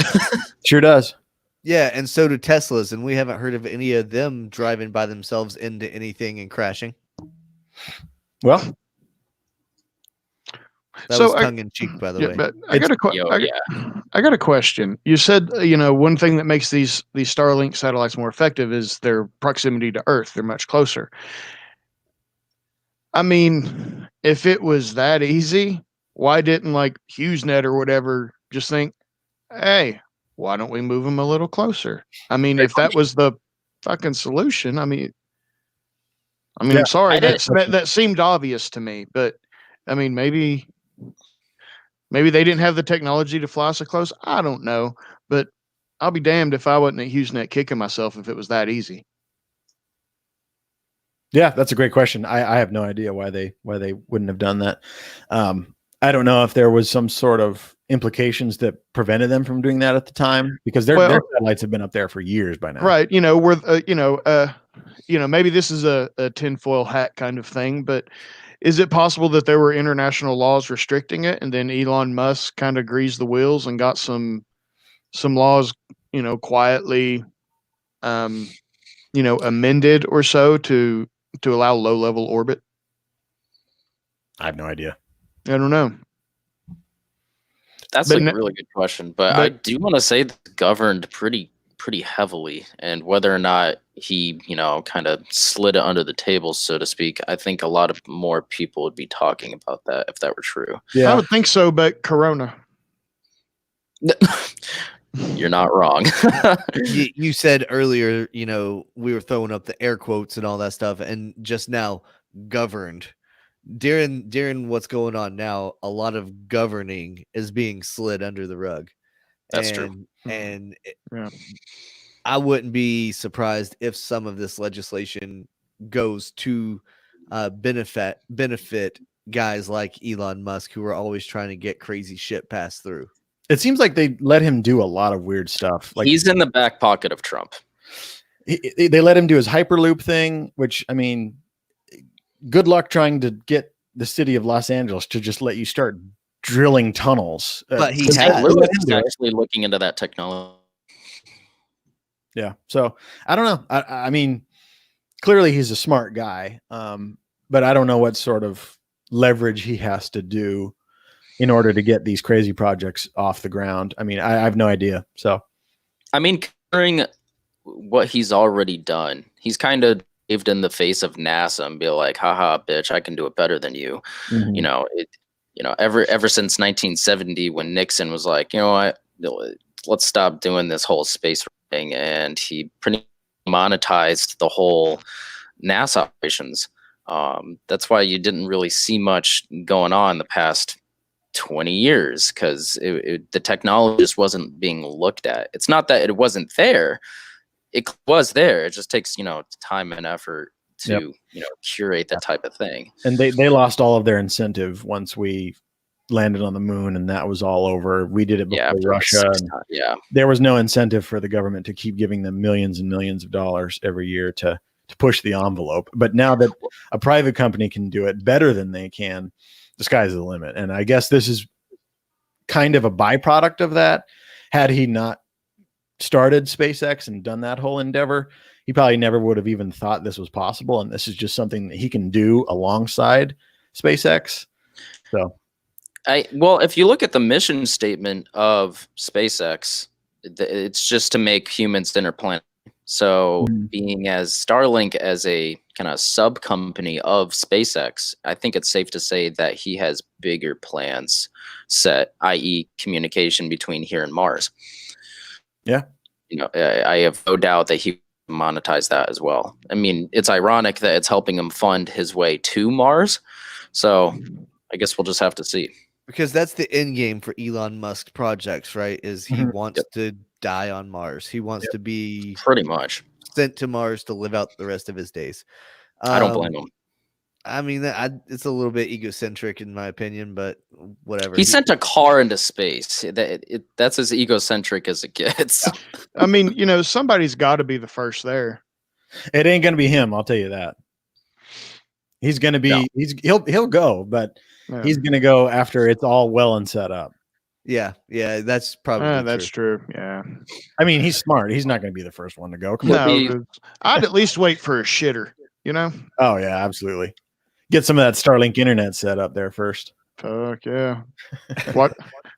Speaker 2: sure does.
Speaker 5: Yeah, and so do Teslas, and we haven't heard of any of them driving by themselves into anything and crashing.
Speaker 2: Well,
Speaker 5: That
Speaker 3: So
Speaker 5: was tongue in cheek, by the way.
Speaker 3: But I got
Speaker 4: Yeah.
Speaker 3: I got a question. You said one thing that makes these Starlink satellites more effective is their proximity to Earth. They're much closer. I mean, if it was that easy, why didn't like HughesNet or whatever just think, hey, why don't we move them a little closer? I mean, if that was the fucking solution, I mean,
Speaker 2: Yeah,
Speaker 3: I'm sorry,
Speaker 4: I did-
Speaker 3: that seemed obvious to me, but I mean, maybe they didn't have the technology to fly so close. I don't know, but I'll be damned if I wasn't at HughesNet kicking myself if it was that easy.
Speaker 2: Yeah, that's a great question. I have no idea why they wouldn't have done that. I don't know if there was some sort of implications that prevented them from doing that at the time, because their satellites have been up there for years by now.
Speaker 3: Right. Maybe this is a tinfoil hat kind of thing, but is it possible that there were international laws restricting it, and then Elon Musk kind of greased the wheels and got some laws, quietly, amended or so to allow low level orbit?
Speaker 2: I have no idea.
Speaker 3: I don't know.
Speaker 4: That's a really good question, but I do want to say it's governed pretty heavily, and whether or not he, kind of slid it under the table, so to speak, I think a lot of more people would be talking about that if that were true.
Speaker 3: Yeah, I would think so, but Corona.
Speaker 4: You're not wrong.
Speaker 5: You said earlier, we were throwing up the air quotes and all that stuff, and just now governed. During what's going on now, a lot of governing is being slid under the rug.
Speaker 4: That's true.
Speaker 5: And
Speaker 3: Yeah.
Speaker 5: I wouldn't be surprised if some of this legislation goes to benefit guys like Elon Musk, who are always trying to get crazy shit passed through.
Speaker 2: It seems like they let him do a lot of weird stuff. Like,
Speaker 4: he's in the back pocket of Trump.
Speaker 2: They let him do his Hyperloop thing, which, I mean, good luck trying to get the city of Los Angeles to just let you start drilling tunnels.
Speaker 5: But he
Speaker 4: St.
Speaker 5: has.
Speaker 4: Louis is actually looking into that technology.
Speaker 2: Yeah. So I don't know. I mean, clearly he's a smart guy, but I don't know what sort of leverage he has to do in order to get these crazy projects off the ground. I mean, I have no idea. So, I
Speaker 4: mean, considering what he's already done, he's kind of waved in the face of NASA and be like, haha, bitch, I can do it better than you. Mm-hmm. Ever since 1970, when Nixon was like, you know what, let's stop doing this whole space thing. And he pretty monetized the whole NASA operations. That's why you didn't really see much going on the past 20 years, because the technology just wasn't being looked at. It's not that it wasn't there. It was there. It just takes, time and effort to, curate that type of thing.
Speaker 2: And they lost all of their incentive once we landed on the moon, and that was all over. We did it before Russia. There was no incentive for the government to keep giving them millions and millions of dollars every year to push the envelope. But now that a private company can do it better than they can, the sky's the limit. And I guess this is kind of a byproduct of that. Had he not started SpaceX and done that whole endeavor, he probably never would have even thought this was possible. And this is just something that he can do alongside SpaceX. So,
Speaker 4: if you look at the mission statement of SpaceX, it's just to make humans interplanetary. So being as Starlink as a kind of sub company of SpaceX, I think it's safe to say that he has bigger plans set, i.e. communication between here and Mars.
Speaker 2: Yeah.
Speaker 4: I have no doubt that he monetized that as well. I mean, it's ironic that it's helping him fund his way to Mars. So I guess we'll just have to see.
Speaker 5: Because that's the end game for Elon Musk projects, right? Is he wants to die on Mars. He wants to be
Speaker 4: pretty much
Speaker 5: sent to Mars to live out the rest of his days.
Speaker 4: I don't blame him.
Speaker 5: I mean, it's a little bit egocentric in my opinion, but whatever.
Speaker 4: He sent a car into space. That's as egocentric as it gets.
Speaker 3: I mean, somebody's got to be the first there.
Speaker 2: It ain't going to be him. I'll tell you that. He's going to be, he'll go, but he's going to go after it's all well and set up.
Speaker 5: Yeah. That's probably
Speaker 3: that's true. Yeah.
Speaker 2: I mean, he's smart. He's not going to be the first one to go. Come
Speaker 3: on. I'd at least wait for a shitter,
Speaker 2: Oh yeah, absolutely. Get some of that Starlink internet set up there first.
Speaker 3: Fuck yeah.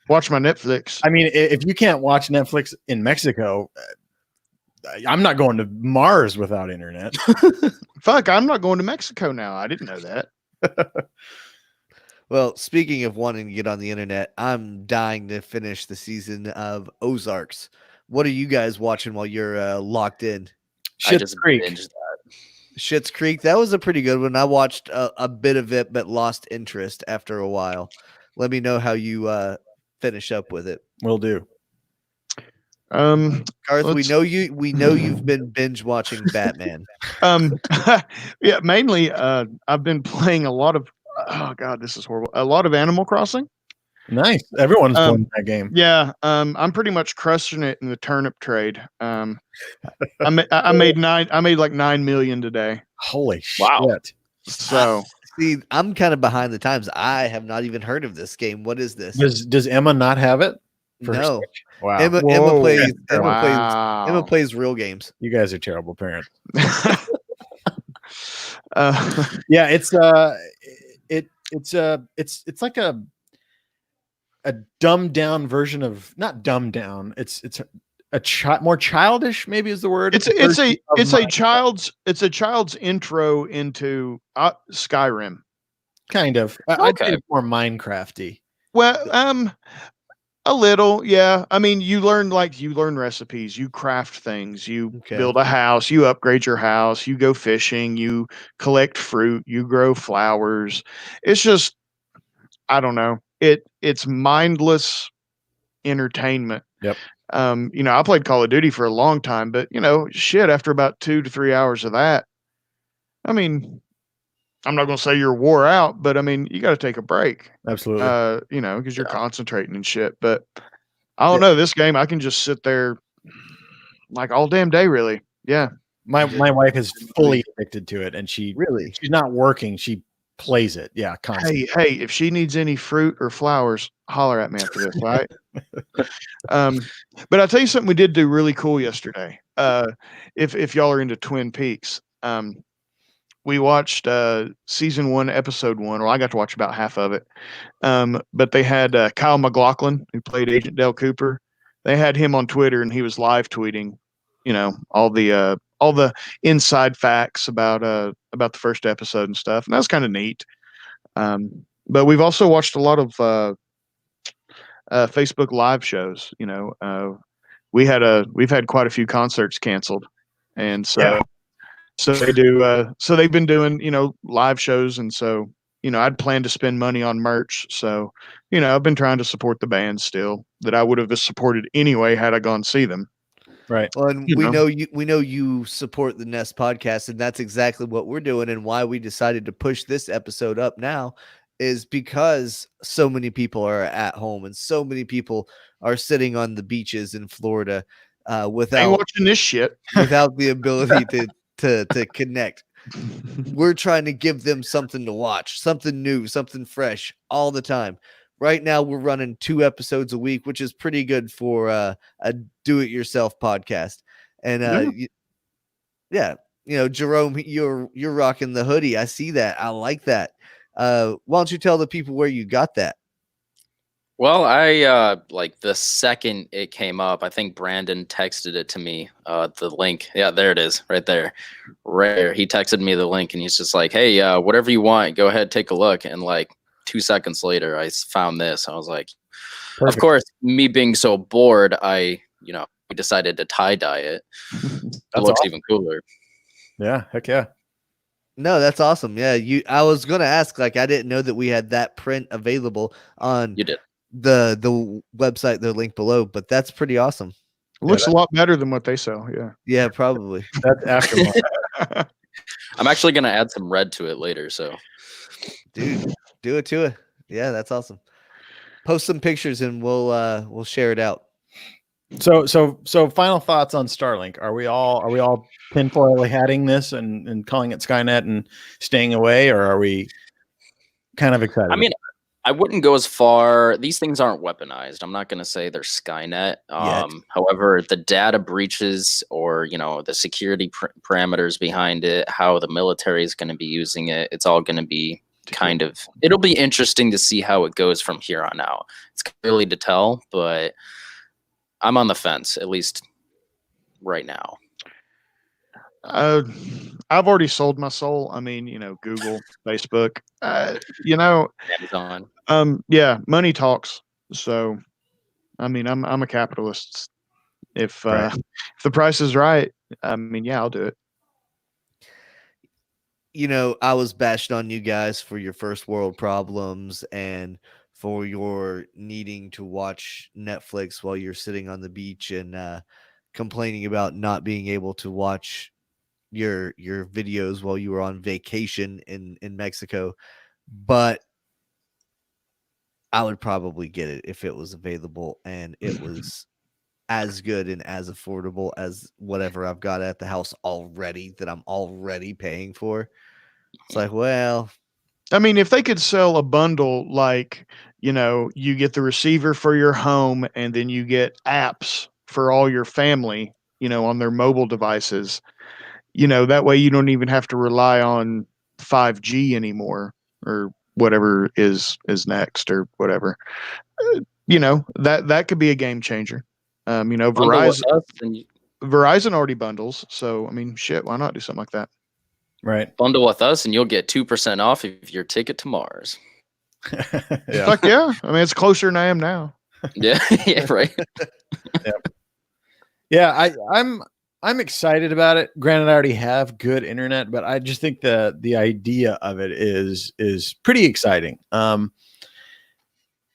Speaker 3: Watch my Netflix.
Speaker 2: I mean, if you can't watch Netflix in Mexico, I'm not going to Mars without internet.
Speaker 3: Fuck, I'm not going to Mexico now. I didn't know that.
Speaker 5: Well, speaking of wanting to get on the internet, I'm dying to finish the season of Ozarks. What are you guys watching while you're locked in?
Speaker 4: I
Speaker 2: Schitt's
Speaker 4: just
Speaker 2: Creek.
Speaker 4: binged that.
Speaker 5: Schitt's Creek, that was a pretty good one. I watched a bit of it, but lost interest after a while. Let me know how you finish up with it.
Speaker 2: Will do.
Speaker 5: Garth, we
Speaker 3: let's-
Speaker 5: know you've been binge watching Batman.
Speaker 3: Yeah, mainly I've been playing a lot of this is horrible. A lot of Animal Crossing.
Speaker 2: Nice. Everyone's playing that game.
Speaker 3: Yeah, I'm pretty much crushing it in the turnip trade. I made like 9 million today.
Speaker 2: Holy
Speaker 4: Wow.
Speaker 2: shit.
Speaker 3: So
Speaker 5: See, I'm kind of behind the times. I have not even heard of this game. What is this?
Speaker 2: Does Emma not have it? for her
Speaker 5: No.
Speaker 2: Switch? Wow.
Speaker 5: Emma
Speaker 3: Whoa.
Speaker 5: plays
Speaker 3: Wow.
Speaker 5: Emma plays real games.
Speaker 2: You guys are terrible parents.
Speaker 3: uh,
Speaker 2: Yeah, it's like a dumbed down version of, not dumbed down. It's a more childish, maybe is the word.
Speaker 3: it's a child's intro into Skyrim.
Speaker 2: Kind of. I'd say
Speaker 4: Okay.
Speaker 2: it's more Minecrafty.
Speaker 3: Well, a little, yeah. I mean, you learn recipes, you craft things, you
Speaker 5: Okay.
Speaker 3: build a house, you upgrade your house, you go fishing, you collect fruit, you grow flowers. It's just, I don't know. It's mindless entertainment.
Speaker 2: Yep.
Speaker 3: I played Call of Duty for a long time, but shit, after about 2 to 3 hours of that, I mean, I'm not gonna say you're wore out, but I mean, you got to take a break.
Speaker 2: Absolutely.
Speaker 3: Because you're concentrating and shit. But I don't know. This game, I can just sit there like all damn day, really. Yeah.
Speaker 2: My wife is fully addicted to it, and she's not working. She plays it. Yeah, constantly.
Speaker 3: Hey, if she needs any fruit or flowers, holler at me after this, right? But I'll tell you something we did do really cool yesterday. If y'all are into Twin Peaks, we watched season 1, episode 1. Well, I got to watch about half of it. But they had Kyle MacLachlan, who played Agent Dale Cooper. They had him on Twitter, and he was live tweeting, all the inside facts about the first episode and stuff. And that's kind of neat. But we've also watched a lot of Facebook live shows. We've had quite a few concerts canceled, and so they do. So they've been doing live shows, and so I'd planned to spend money on merch. So I've been trying to support the bands still that I would have supported anyway had I gone see them.
Speaker 2: Right.
Speaker 5: Well, and we know you support the Nest podcast, and that's exactly what we're doing, and why we decided to push this episode up now is because so many people are at home and so many people are sitting on the beaches in Florida without
Speaker 3: watching this shit,
Speaker 5: without the ability to connect. We're trying to give them something to watch, something new, something fresh all the time. Right now, we're running 2 episodes a week, which is pretty good for a do-it-yourself podcast. And Jerome, you're rocking the hoodie. I see that. I like that. Why don't you tell the people where you got that?
Speaker 4: Well, I like the second it came up, I think Brandon texted it to me, the link. Yeah, there it is, right there. He texted me the link, and he's just like, "Hey, whatever you want, go ahead, take a look." And like 2 seconds later, I found this. I was like,
Speaker 2: Perfect.
Speaker 4: Of course, me being so bored, we decided to tie-dye it. It looks even cooler.
Speaker 2: Yeah, heck yeah.
Speaker 5: No, that's awesome. Yeah, I was gonna ask, I didn't know that we had that print available on
Speaker 4: You did.
Speaker 5: the website, the link below, but that's pretty awesome.
Speaker 3: It looks a lot better than what they sell.
Speaker 5: Yeah, probably.
Speaker 2: That's aftermarket.
Speaker 4: I'm actually gonna add some red to it later. So,
Speaker 5: Dude, do it to it. Yeah, that's awesome. Post some pictures and we'll share it out.
Speaker 2: So final thoughts on Starlink. Are we all tinfoil hatting this and calling it Skynet and staying away, or are we kind of excited?
Speaker 4: I mean, I wouldn't go as far. These things aren't weaponized. I'm not going to say they're Skynet. However, the data breaches or the security parameters behind it, how the military is going to be using it, it's all going to be kind of, it'll be interesting to see how it goes from here on out. It's early to tell, but I'm on the fence, at least right now.
Speaker 3: I've already sold my soul. I mean, Google, Facebook,
Speaker 4: Amazon.
Speaker 3: Yeah, money talks. So, I mean, I'm a capitalist. If if the price is right, I mean, yeah, I'll do it.
Speaker 5: I was bashed on you guys for your first world problems and for your needing to watch Netflix while you're sitting on the beach and complaining about not being able to watch your videos while you were on vacation in Mexico. But I would probably get it if it was available and it was as good and as affordable as whatever I've got at the house already that I'm already paying for. It's like, well,
Speaker 3: I mean, if they could sell a bundle like, you get the receiver for your home and then you get apps for all your family, on their mobile devices, that way you don't even have to rely on 5G anymore or whatever is next or whatever. That could be a game changer. Verizon already bundles, so I mean, shit, why not do something like that?
Speaker 2: Right.
Speaker 4: Bundle with us and you'll get 2% off of your ticket to Mars.
Speaker 3: Yeah. Fuck yeah. I mean, it's closer than I am now.
Speaker 4: Yeah. Yeah. Right.
Speaker 2: Yeah. I'm excited about it. Granted, I already have good internet, but I just think the idea of it is pretty exciting.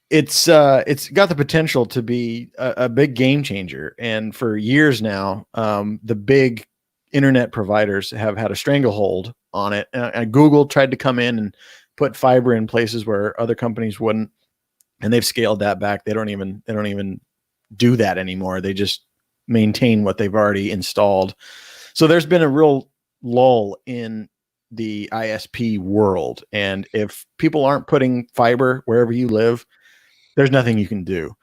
Speaker 2: It's got the potential to be a big game changer. And for years now, the big internet providers have had a stranglehold on it. And Google tried to come in and put fiber in places where other companies wouldn't, and they've scaled that back. They don't even do that anymore. They just maintain what they've already installed. So there's been a real lull in the ISP world. And if people aren't putting fiber wherever you live, there's nothing you can do.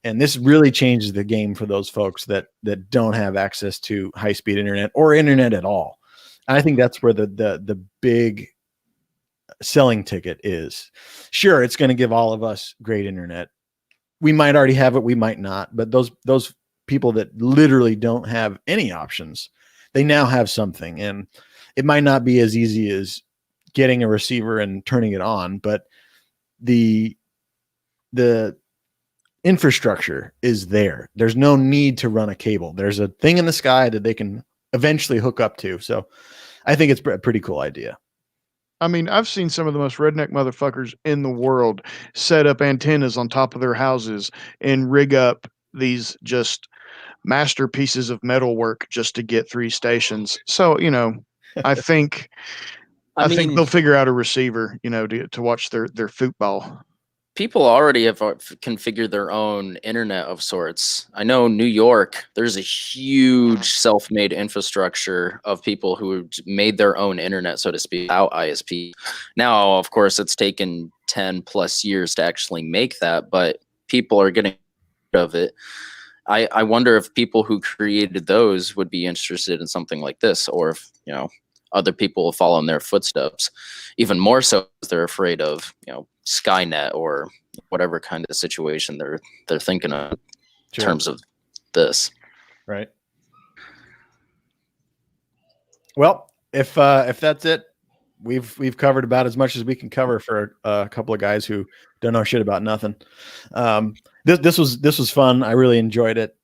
Speaker 2: And this really changes the game for those folks that don't have access to high-speed internet or internet at all. And I think that's where the big selling ticket is. Sure, it's going to give all of us great internet. We might already have it, we might not, but those people that literally don't have any options, they now have something. And it might not be as easy as getting a receiver and turning it on, but the infrastructure is there. There's no need to run a cable. There's a thing in the sky that they can eventually hook up to. So I think it's a pretty cool idea.
Speaker 3: I mean, I've seen some of the most redneck motherfuckers in the world set up antennas on top of their houses and rig up these just masterpieces of metalwork just to get 3 stations. So, I think think they'll figure out a receiver, to watch their football.
Speaker 4: People already have configured their own internet of sorts. I know New York, there's a huge self-made infrastructure of people who made their own internet, so to speak, without ISP. Now, of course, it's taken 10 plus years to actually make that, but people are getting rid of it. I wonder if people who created those would be interested in something like this, or if, other people will follow in their footsteps. Even more so, they're afraid of, Skynet or whatever kind of situation they're thinking of in terms of this.
Speaker 2: Right. Well, if that's it, we've covered about as much as we can cover for a couple of guys who don't know shit about nothing. This was fun. I really enjoyed it.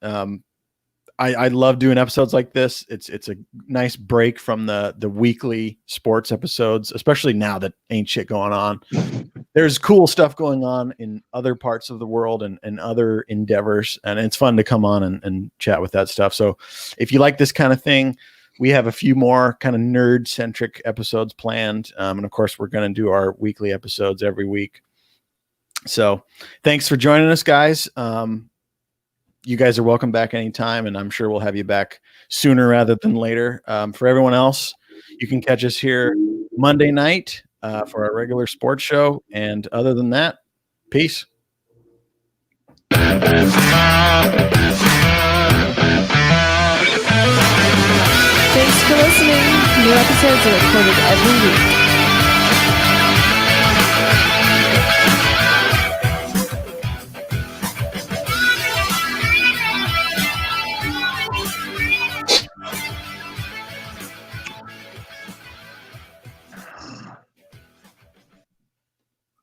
Speaker 2: I love doing episodes like this. It's a nice break from the weekly sports episodes, especially now that ain't shit going on. There's cool stuff going on in other parts of the world and other endeavors, and it's fun to come on and chat with that stuff. So if you like this kind of thing, we have a few more kind of nerd-centric episodes planned. And of course, we're going to do our weekly episodes every week. So thanks for joining us, guys. You guys are welcome back anytime, and I'm sure we'll have you back sooner rather than later. For everyone else, you can catch us here Monday night for our regular sports show. And other than that, peace.
Speaker 1: Thanks for listening. New episodes are recorded every week.